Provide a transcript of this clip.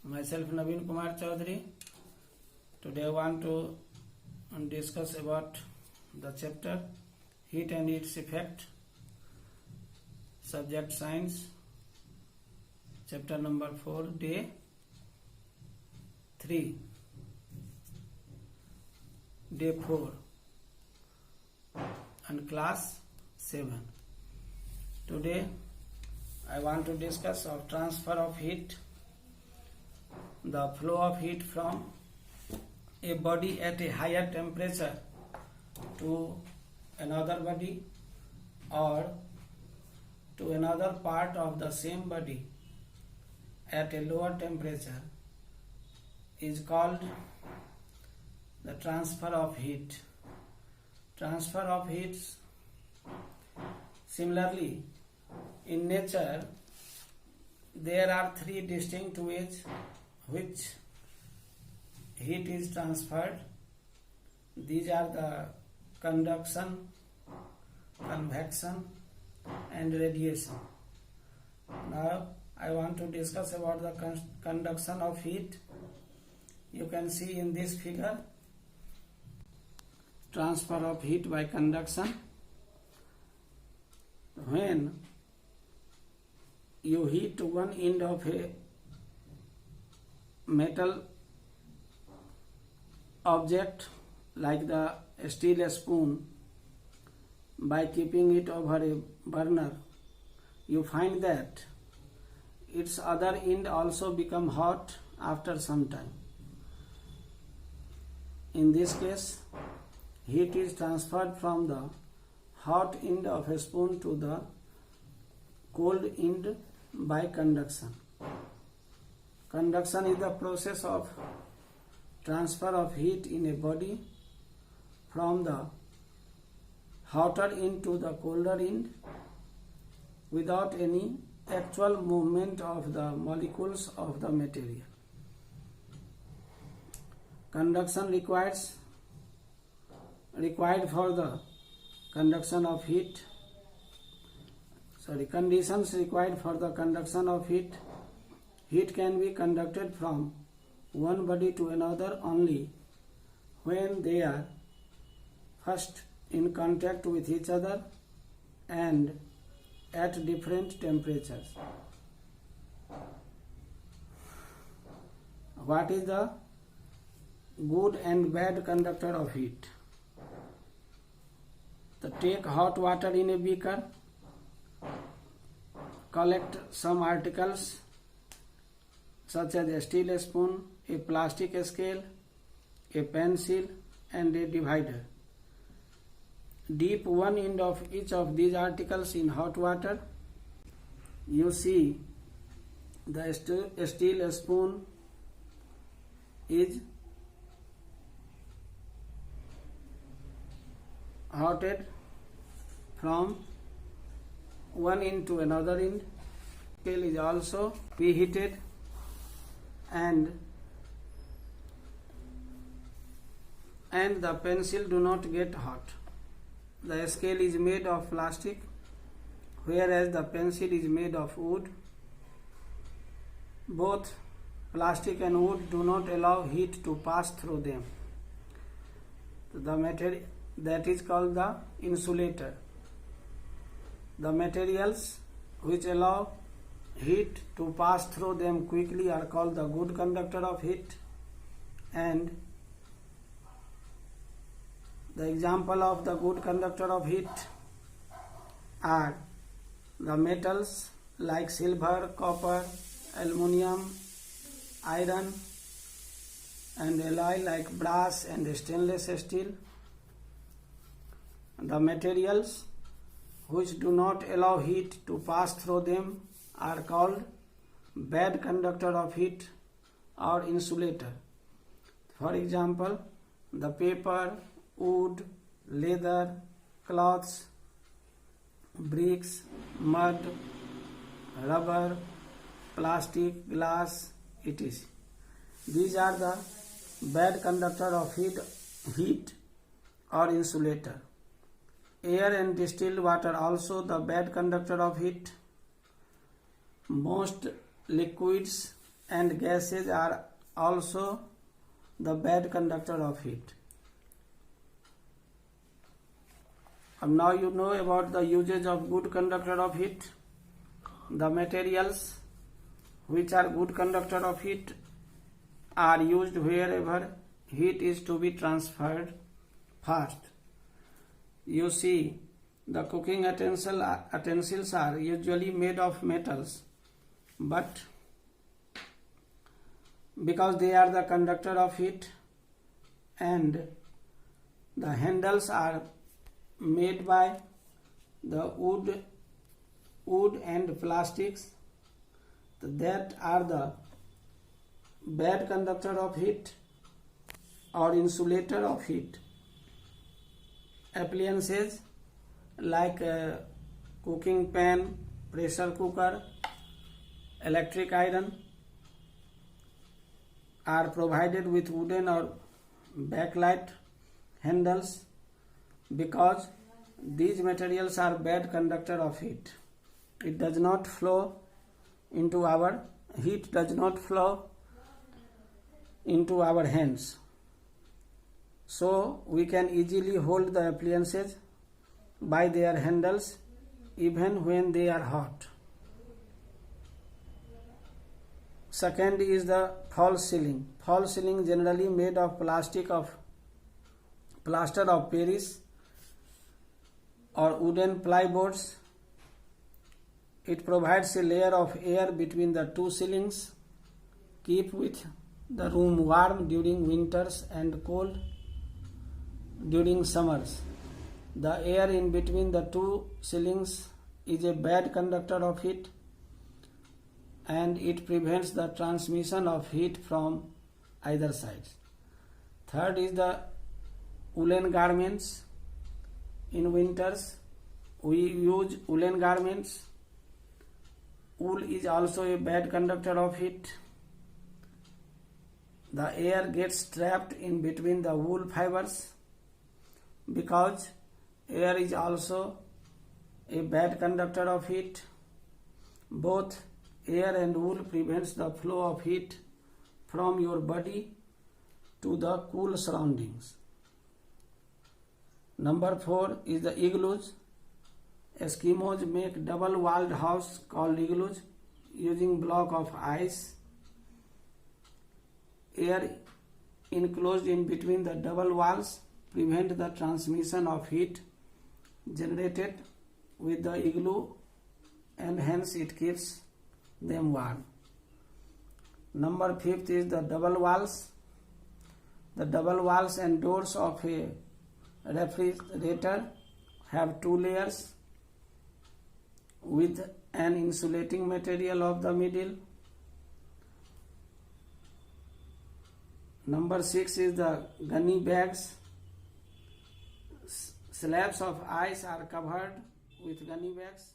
Myself Naveen Kumar Chaudhary. Today I want to discuss about the chapter Heat and its Effect, Subject Science, chapter number 4, day 3, day 4 and class 7. Today I want to discuss of transfer of heat, the flow of heat from a body at a higher temperature to another body or to another part of the same body at a lower temperature is called the transfer of heat. Transfer of heat. Similarly, in nature there are three distinct ways which heat is transferred. These are the conduction, convection and radiation. Now I want to discuss about the conduction of heat. You can see in this figure transfer of heat by conduction. When you heat one end of a metal object like the steel spoon by keeping it over a burner, you find that its other end also become hot after some time. In this case, heat is transferred from the hot end of a spoon to the cold end by conduction. Conduction is the process of transfer of heat in a body from the hotter end to the colder end without any actual movement of the molecules of the material. Conduction required for the conduction of heat. Conditions required for the conduction of heat. Heat can be conducted from one body to another only when they are first in contact with each other and at different temperatures. What is the good and bad conductor of heat? Take hot water in a beaker, collect some articles such as a steel spoon, a plastic scale, a pencil and a divider. Dip one end of each of these articles in hot water. You see the steel spoon is hotted from one end to another end. Scale is also preheated and the pencil do not get hot. The scale is made of plastic whereas the pencil is made of wood. Both plastic and wood do not allow heat to pass through them. The material that is called the insulator. The materials which allow heat to pass through them quickly are called the good conductor of heat, and the example of the good conductor of heat are the metals like silver, copper, aluminium, iron, and alloy like brass and stainless steel. The materials which do not allow heat to pass through them are called bad conductor of heat or insulator. For example, the paper, wood, leather, cloths, bricks, mud, rubber, plastic, glass, etc. These are the bad conductor of heat or insulator. Air and distilled water also the bad conductor of heat. Most liquids and gases are also the bad conductor of heat. And now you know about the usage of good conductor of heat. The materials which are good conductor of heat are used wherever heat is to be transferred fast. You see, the cooking utensils are usually made of metals, but because they are the conductor of heat, and the handles are made by the wood and plastics that are the bad conductor of heat or insulator of heat. Appliances like cooking pan, pressure cooker, electric iron are provided with wooden or backlight handles because these materials are bad conductor of heat. Heat does not flow into our hands, so we can easily hold the appliances by their handles even when they are hot. Second is the false ceiling. False ceiling generally made of plaster of Paris or wooden plyboards. It provides a layer of air between the two ceilings, keep with the room warm during winters and cold during summers. The air in between the two ceilings is a bad conductor of heat, and it prevents the transmission of heat from either side. Third is the woolen garments. In winters, we use woolen garments. Wool is also a bad conductor of heat. The air gets trapped in between the wool fibers. Because air is also a bad conductor of heat, both air and wool prevents the flow of heat from your body to the cool surroundings. Number 4 is the igloos. Eskimos make double-walled house called igloos using block of ice. Air enclosed in between the double walls prevent the transmission of heat generated with the igloo, and hence it keeps them warm. Number 5 is the double walls. The double walls and doors of a refrigerator have 2 layers with an insulating material of the middle. Number 6 is the gunny bags. Slabs of ice are covered with gunny bags.